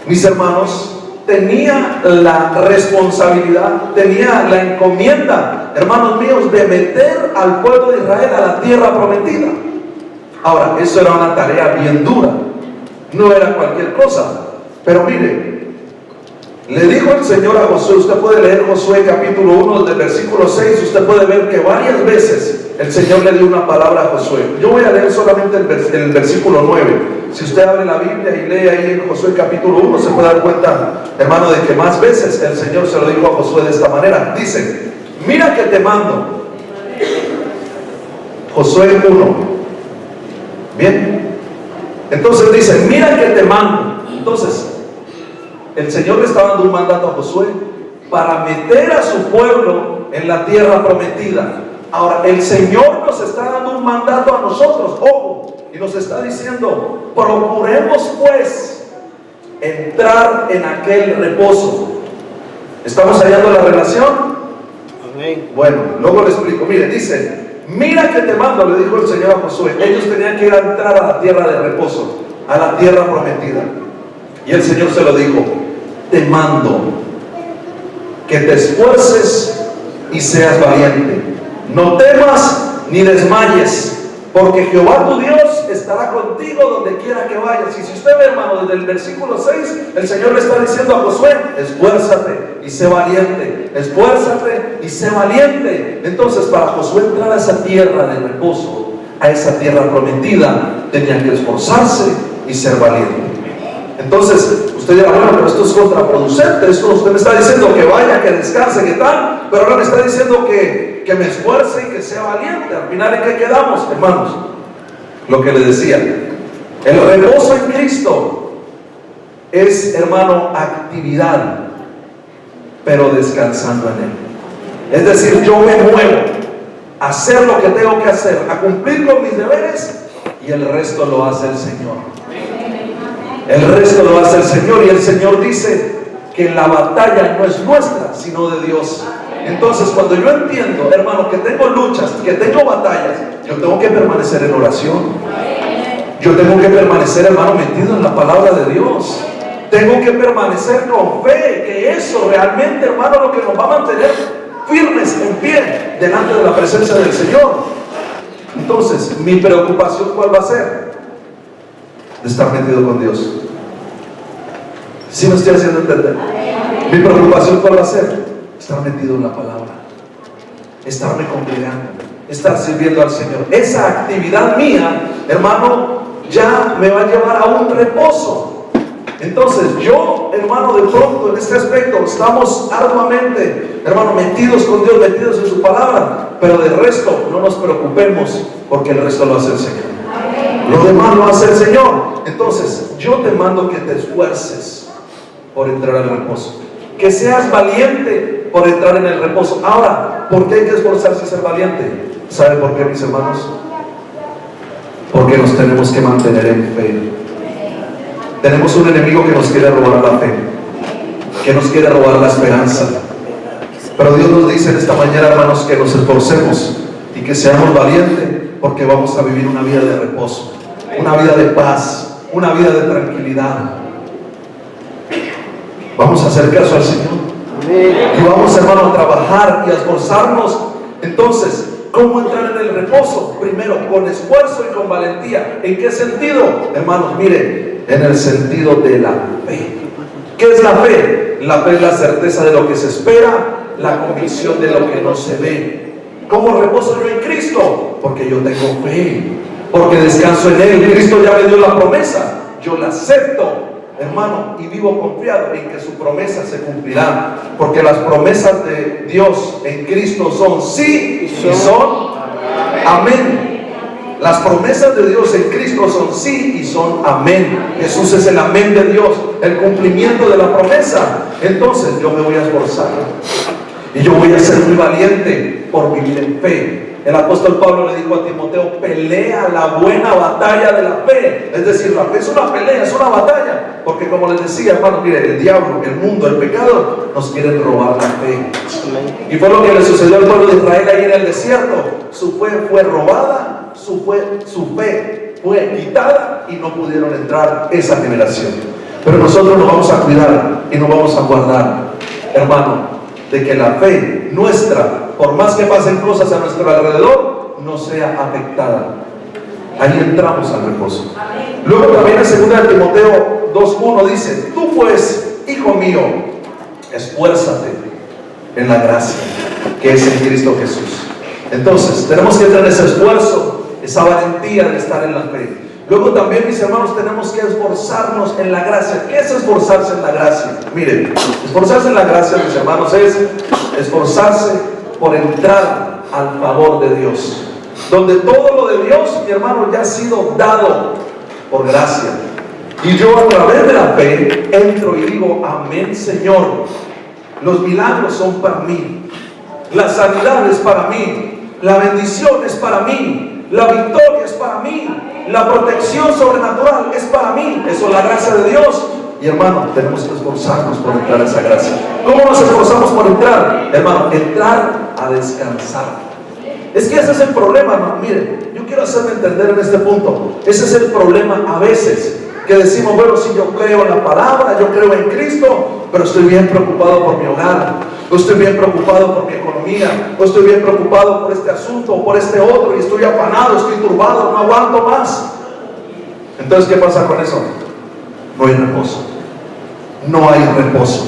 mis hermanos, tenía la responsabilidad, tenía la encomienda, hermanos míos, de meter al pueblo de Israel a la tierra prometida. Ahora, eso era una tarea bien dura, no era cualquier cosa. Pero mire, le dijo el Señor a Josué, usted puede leer Josué capítulo 1 del versículo 6, usted puede ver que varias veces el Señor le dio una palabra a Josué. Yo voy a leer solamente el versículo 9. Si usted abre la Biblia y lee ahí en Josué capítulo 1, se puede dar cuenta, hermano, de que más veces el Señor se lo dijo a Josué de esta manera. Dice, mira que te mando. Josué 1. Bien. Entonces dice, mira que te mando. Entonces, el Señor le estaba dando un mandato a Josué para meter a su pueblo en la tierra prometida. Ahora, el Señor nos está dando un mandato a nosotros, ojo, y nos está diciendo, procuremos pues entrar en aquel reposo. ¿Estamos hallando la relación? Amén. Bueno, luego le explico. Mire, dice, mira que te mando, le dijo el Señor a Josué. Ellos tenían que ir a entrar a la tierra de reposo, a la tierra prometida. Y el Señor se lo dijo, te mando que te esfuerces y seas valiente. No temas ni desmayes, porque Jehová tu Dios estará contigo donde quiera que vayas. Y si usted ve, hermano, desde el versículo 6, el Señor le está diciendo a Josué, esfuérzate y sé valiente, esfuérzate y sé valiente. Entonces, para Josué entrar a esa tierra de reposo, a esa tierra prometida, tenía que esforzarse y ser valiente. Entonces, usted dirá, bueno, pero esto es contraproducente, esto usted me está diciendo que vaya, que descanse, que tal, pero ahora me está diciendo que me esfuerce y que sea valiente. Al final, ¿en qué quedamos, hermanos? Lo que le decía, el reposo en Cristo es, hermano, actividad, pero descansando en Él. Es decir, yo me muevo a hacer lo que tengo que hacer, a cumplir con mis deberes, y el resto lo hace el Señor. El resto lo hace el Señor, y el Señor dice que la batalla no es nuestra, sino de Dios. Entonces, cuando yo entiendo, hermano, que tengo luchas, que tengo batallas, yo tengo que permanecer en oración. Yo tengo que permanecer, hermano, metido en la palabra de Dios. Tengo que permanecer con fe, que eso realmente, hermano, lo que nos va a mantener firmes en pie delante de la presencia del Señor. Entonces, mi preocupación, ¿cuál va a ser? De estar metido con Dios. ¿Sí me estoy haciendo entender? Mi preocupación, ¿cuál va a ser? Estar metido en la palabra, estarme congregando, estar sirviendo al Señor. Esa actividad mía, hermano, ya me va a llevar a un reposo. Entonces yo, hermano, de pronto en este aspecto estamos arduamente, hermano, metidos con Dios, metidos en su palabra, pero del resto no nos preocupemos, porque el resto lo hace el Señor. Lo demás lo hace el Señor. Entonces yo te mando que te esfuerces por entrar al reposo, que seas valiente por entrar en el reposo. Ahora, ¿por qué hay que esforzarse y ser valiente? ¿Sabe por qué, mis hermanos? Porque nos tenemos que mantener en fe. Tenemos un enemigo que nos quiere robar la fe, que nos quiere robar la esperanza. Pero Dios nos dice en esta mañana, hermanos, que nos esforcemos y que seamos valientes, porque vamos a vivir una vida de reposo, una vida de paz, una vida de tranquilidad. Vamos a hacer caso al Señor y vamos, hermano, a trabajar y a esforzarnos. Entonces, ¿cómo entrar en el reposo? Primero, con esfuerzo y con valentía. ¿En qué sentido? Hermanos, miren, en el sentido de la fe. ¿Qué es la fe? La fe es la certeza de lo que se espera, la convicción de lo que no se ve. ¿Cómo reposo yo en Cristo? Porque yo tengo fe, porque descanso en Él. Cristo ya me dio la promesa, yo la acepto, hermano, y vivo confiado en que su promesa se cumplirá, porque las promesas de Dios en Cristo son sí y son amén. Las promesas de Dios en Cristo son sí y son amén. Jesús es el amén de Dios, el cumplimiento de la promesa. Entonces yo me voy a esforzar y yo voy a ser muy valiente por vivir en fe. El apóstol Pablo le dijo a Timoteo: pelea la buena batalla de la fe. Es decir, la fe es una pelea, es una batalla. Porque como les decía, hermano, mire, el diablo, el mundo, el pecado nos quieren robar la fe. Y fue lo que le sucedió al pueblo de Israel ahí en el desierto. Su fe fue robada, su fe fue quitada y no pudieron entrar esa generación. Pero nosotros nos vamos a cuidar y nos vamos a guardar, hermano, de que la fe nuestra, por más que pasen cosas a nuestro alrededor, no sea afectada. Ahí entramos al reposo. Luego también en 2 Timoteo 2:1 dice: tú pues, hijo mío, esfuérzate en la gracia que es en Cristo Jesús. Entonces tenemos que tener ese esfuerzo, esa valentía de estar en la fe. Luego también, mis hermanos, tenemos que esforzarnos en la gracia. ¿Qué es esforzarse en la gracia? Miren, esforzarse en la gracia, mis hermanos, es esforzarse por entrar al favor de Dios, donde todo lo de Dios, mi hermano, ya ha sido dado por gracia. Y yo, a través de la fe, entro y digo: amén, Señor. Los milagros son para mí, la sanidad es para mí, la bendición es para mí, la victoria es para mí, la protección sobrenatural es para mí. Eso es la gracia de Dios. Y hermano, tenemos que esforzarnos por entrar a esa gracia. ¿Cómo nos esforzamos por entrar? Hermano, entrar a descansar. Es que ese es el problema, hermano. Miren, yo quiero hacerme entender en este punto. Ese es el problema a veces, que decimos: bueno, si yo creo en la palabra, yo creo en Cristo, pero estoy bien preocupado por mi hogar, o estoy bien preocupado por mi economía, o estoy bien preocupado por este asunto o por este otro, y estoy afanado, estoy turbado, no aguanto más. Entonces, ¿qué pasa con eso? No hay reposo. No hay reposo.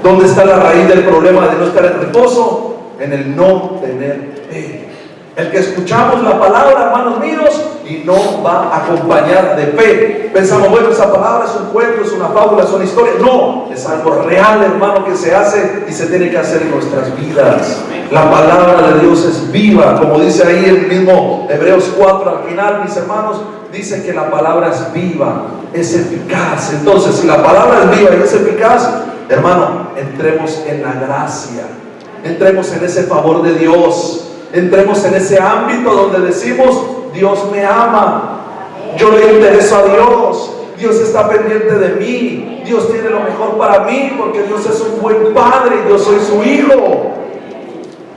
¿Dónde está la raíz del problema de no estar en reposo? En el no tener fe. El que escuchamos la palabra, hermanos míos, y no va acompañar de fe. Pensamos: bueno, esa palabra es un cuento, es una fábula, es una historia. No, es algo real, hermano, que se hace y se tiene que hacer en nuestras vidas. La palabra de Dios es viva, como dice ahí el mismo Hebreos 4 al final, mis hermanos, dice que la palabra es viva, es eficaz. Entonces, si la palabra es viva y es eficaz, hermano, entremos en la gracia, entremos en ese favor de Dios. Entremos en ese ámbito donde decimos: Dios me ama, yo le intereso a Dios, Dios está pendiente de mí, Dios tiene lo mejor para mí, porque Dios es un buen padre y yo soy su hijo.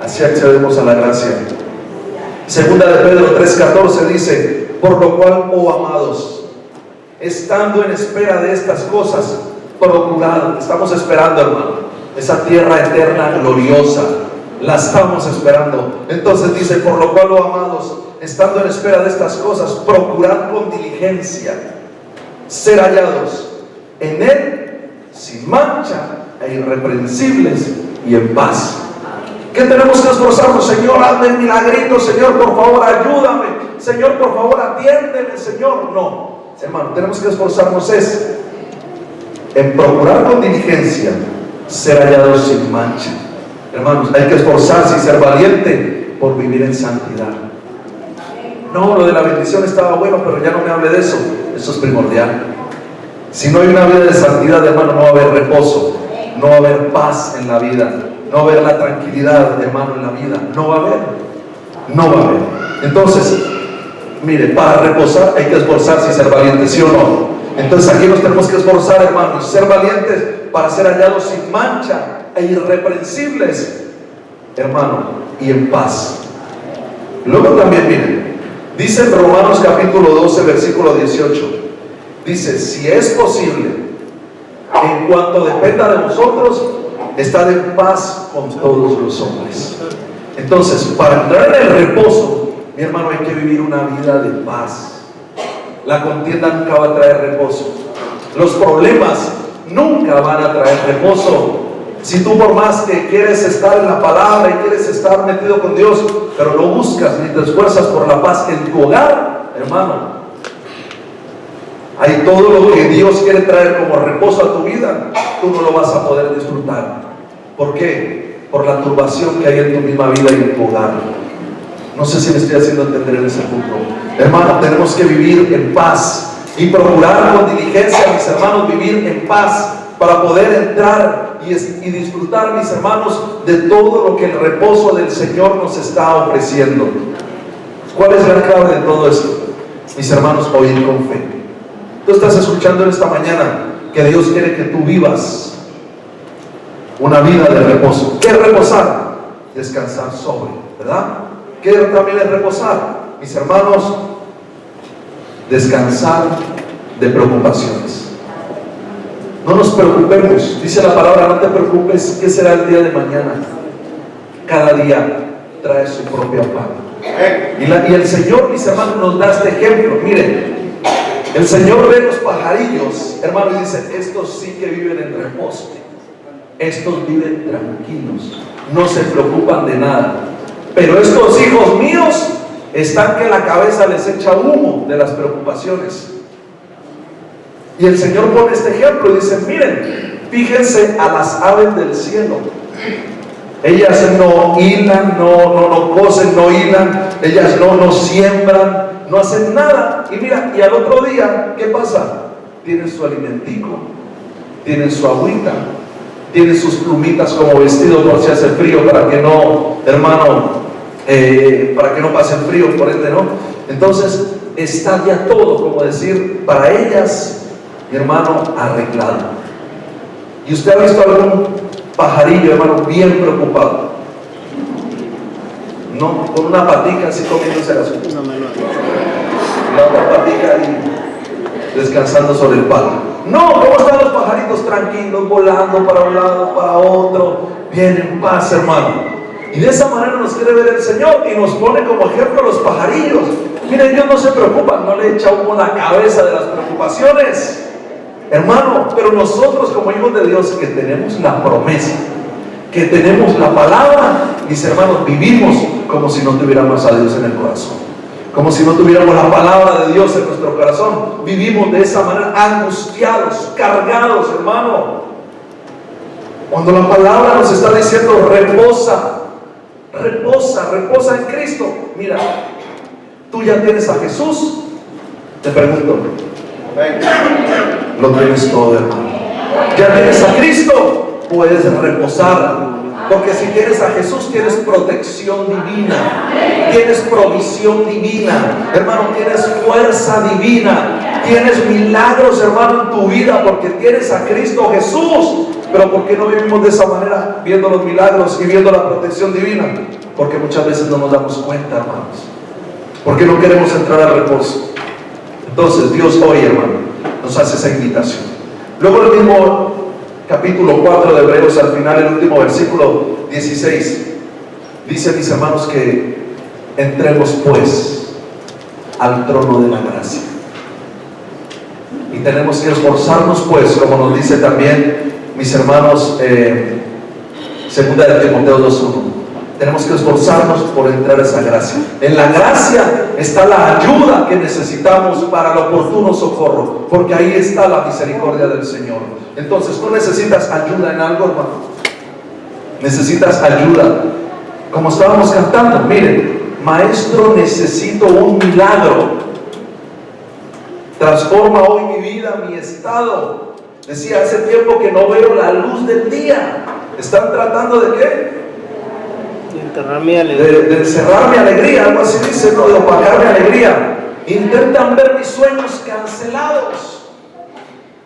Así accedemos a la gracia. Segunda de Pedro 3:14 dice: por lo cual, oh amados, estando en espera de estas cosas, procurad. Estamos esperando, hermano, esa tierra eterna gloriosa. La estamos esperando. Entonces dice: por lo cual, oh amados, estando en espera de estas cosas, procurad con diligencia ser hallados en Él sin mancha e irreprensibles y en paz. ¿Qué tenemos que esforzarnos? Señor, hazme el milagrito. Señor, por favor, ayúdame. Señor, por favor, atiéndeme. Señor, no, hermano, tenemos que esforzarnos en procurar con diligencia ser hallados sin mancha. Hermanos, hay que esforzarse y ser valiente por vivir en santidad. No, lo de la bendición estaba bueno, pero ya no me hable de eso. Eso es primordial. Si no hay una vida de santidad, hermano, no va a haber reposo, no va a haber paz en la vida, no va a haber la tranquilidad, hermano, en la vida. No va a haber. Entonces, mire, para reposar hay que esforzarse y ser valientes, ¿sí o no? Entonces aquí nos tenemos que esforzar, hermanos, ser valientes para ser hallados sin mancha e irreprensibles, hermano, y en paz. Luego también, miren, dice en Romanos capítulo 12, versículo 18, dice: si es posible, en cuanto dependa de vosotros, estad en paz con todos los hombres. Entonces, para entrar en el reposo, mi hermano, hay que vivir una vida de paz. La contienda nunca va a traer reposo. Los problemas nunca van a traer reposo. Si tú, por más que quieres estar en la palabra y quieres estar metido con Dios, pero no buscas ni te esfuerzas por la paz en tu hogar, hermano, hay todo lo que Dios quiere traer como reposo a tu vida, tú no lo vas a poder disfrutar. ¿Por qué? Por la turbación que hay en tu misma vida y en tu hogar. No sé si me estoy haciendo entender en ese punto. Hermano, tenemos que vivir en paz y procurar con diligencia, mis hermanos, vivir en paz para poder entrar y disfrutar, mis hermanos, de todo lo que el reposo del Señor nos está ofreciendo. ¿Cuál es la clave de todo esto? Mis hermanos, oír con fe. Tú estás escuchando en esta mañana que Dios quiere que tú vivas una vida de reposo. ¿Qué es reposar? Descansar sobre, ¿verdad? ¿Qué también es reposar? Mis hermanos, descansar de preocupaciones. No nos preocupemos. Dice la palabra: no te preocupes, ¿qué será el día de mañana? Cada día trae su propio pan. Y el Señor, mis hermanos, nos da este ejemplo. Miren, el Señor ve los pajarillos, hermanos, y dice: estos sí que viven en reposo. Estos viven tranquilos, no se preocupan de nada. Pero estos hijos míos están que la cabeza les echa humo de las preocupaciones. Y el Señor pone este ejemplo y dice: miren, fíjense a las aves del cielo. Ellas no hilan, no cosen, no hilan. Ellas no siembran, no hacen nada. Y mira, y al otro día, ¿qué pasa? Tienen su alimentico, tienen su agüita, tienen sus plumitas como vestido por si hace frío, para que no, hermano, para que no pase el frío, por ende, ¿no? Entonces está ya todo, como decir, para ellas, mi hermano, arreglado. ¿Y usted ha visto algún pajarillo, hermano, bien preocupado? No, con una patica así comiéndose la suya, la otra patica y descansando sobre el palo. No, ¿cómo están los pajaritos? Tranquilos, volando para un lado, para otro, bien en paz, hermano. Y de esa manera nos quiere ver el Señor y nos pone como ejemplo los pajarillos. Miren, ellos no se preocupan, no le echa humo la cabeza de las preocupaciones, hermano. Pero nosotros, como hijos de Dios, que tenemos la promesa, que tenemos la palabra, mis hermanos, vivimos como si no tuviéramos a Dios en el corazón, como si no tuviéramos la palabra de Dios en nuestro corazón. Vivimos de esa manera, angustiados, cargados, hermano. Cuando la palabra nos está diciendo: reposa, reposa en Cristo. Mira, tú ya tienes a Jesús. Te pregunto, lo tienes todo, hermano. Ya tienes a Cristo, puedes reposar. Porque si tienes a Jesús, tienes protección divina, tienes provisión divina, hermano, tienes fuerza divina, tienes milagros, hermano, en tu vida, porque tienes a Cristo Jesús. Pero ¿por qué no vivimos de esa manera, viendo los milagros y viendo la protección divina? Porque muchas veces no nos damos cuenta, hermanos, porque no queremos entrar al reposo. Entonces Dios hoy, hermano, nos hace esa invitación. Luego el mismo capítulo 4 de Hebreos, al final, el último versículo 16, dice, mis hermanos, que entremos pues al trono de la gracia. Y tenemos que esforzarnos, pues, como nos dice también mis hermanos, segunda de Timoteo 2:1. Tenemos que esforzarnos por entrar a esa gracia. En la gracia está la ayuda que necesitamos para el oportuno socorro, porque ahí está la misericordia del Señor. Entonces, ¿tú necesitas ayuda en algo, hermano? ¿Necesitas ayuda? Como estábamos cantando, miren, maestro, necesito un milagro. Transforma hoy mi vida, mi estado. Decía, hace tiempo que no veo la luz del día. ¿Están tratando de qué? Enterrar mi alegría. De encerrar mi alegría, algo así dice, ¿no? De opacar mi alegría. Intentan ver mis sueños cancelados.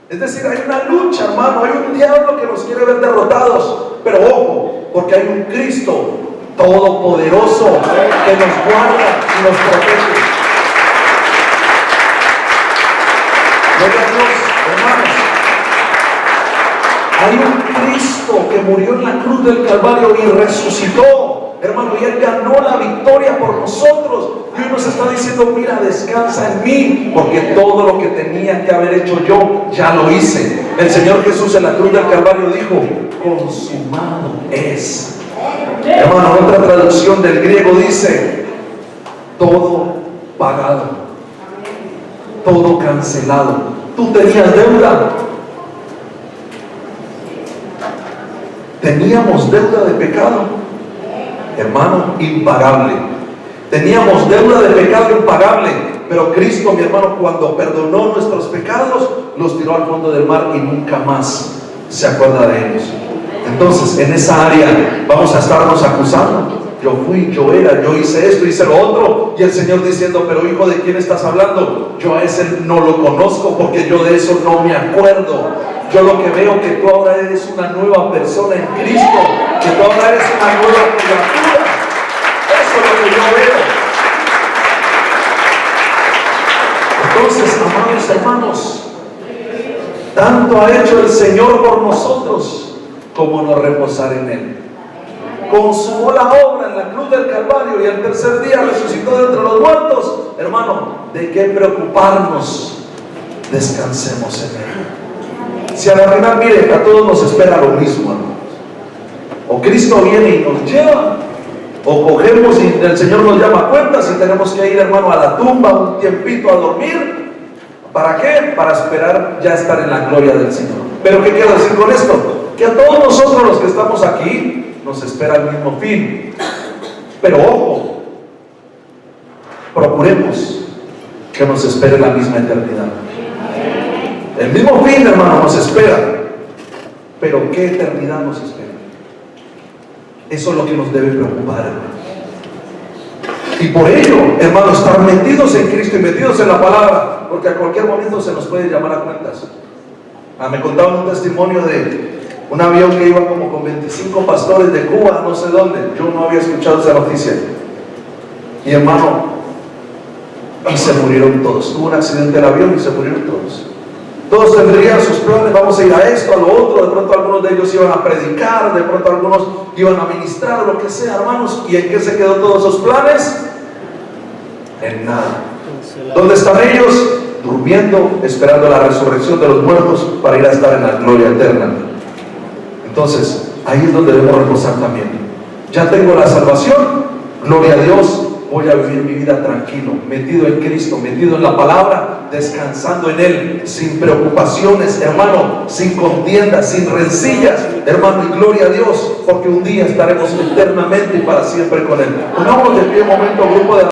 Es decir, hay una lucha, hermano, hay un diablo que nos quiere ver derrotados. Pero ojo, porque hay un Cristo todopoderoso que nos guarda y nos protege. Gloria a Dios, hermanos. Hay un Cristo que murió en la cruz del Calvario y resucitó. Hermano, y Él ganó la victoria por nosotros. Y hoy nos está diciendo, mira, descansa en mí, porque todo lo que tenía que haber hecho yo, ya lo hice. El Señor Jesús en la cruz del Calvario dijo, consumado es. Hermano, otra traducción del griego dice, todo pagado, todo cancelado. Tú tenías deuda. Teníamos deuda de pecado, hermano, impagable. Teníamos deuda de pecado impagable, pero Cristo, mi hermano, cuando perdonó nuestros pecados, los tiró al fondo del mar y nunca más se acuerda de ellos. Entonces, en esa área vamos a estarnos acusando. Yo fui, yo era, yo hice esto, hice lo otro. Y el Señor diciendo, pero hijo, ¿de quién estás hablando? Yo a ese no lo conozco, porque yo de eso no me acuerdo. Yo lo que veo que tú ahora eres una nueva persona en Cristo, que tú ahora eres una nueva criatura. Eso es lo que yo veo. Entonces, amados hermanos, tanto ha hecho el Señor por nosotros como no reposar en Él. Consumó la obra en la cruz del Calvario y al tercer día resucitó de entre los muertos. Hermano, ¿de qué preocuparnos? Descansemos en Él. Si a la final, mire, a todos nos espera lo mismo, hermano. O Cristo viene y nos lleva, o cogemos y el Señor nos llama a cuentas y tenemos que ir, hermano, a la tumba un tiempito a dormir. ¿Para qué? Para esperar ya estar en la gloria del Señor. Pero ¿qué quiero decir con esto? Que a todos nosotros los que estamos aquí nos espera el mismo fin. Pero ojo, procuremos que nos espere la misma eternidad. El mismo fin, hermano, nos espera. Pero ¿qué eternidad nos espera? Eso es lo que nos debe preocupar, hermano. Y por ello, hermano, estar metidos en Cristo y metidos en la palabra, porque a cualquier momento se nos puede llamar a cuentas. Me contaban un testimonio de un avión que iba como con 25 pastores de Cuba, no sé dónde. Yo no había escuchado esa noticia. Y hermano, y se murieron todos. Tuvo un accidente el avión y se murieron todos. Todos tendrían sus planes, vamos a ir a esto, a lo otro. De pronto algunos de ellos iban a predicar, de pronto algunos iban a ministrar, lo que sea, hermanos. ¿Y en qué se quedó todos esos planes? En nada. ¿Dónde están ellos? Durmiendo, esperando la resurrección de los muertos para ir a estar en la gloria eterna. Entonces, ahí es donde debemos reposar también. Ya tengo la salvación, gloria a Dios. Voy a vivir mi vida tranquilo, metido en Cristo, metido en la palabra, descansando en Él, sin preocupaciones, hermano, sin contiendas, sin rencillas, hermano, y gloria a Dios, porque un día estaremos eternamente y para siempre con Él. Pongamos de pie un momento, grupo de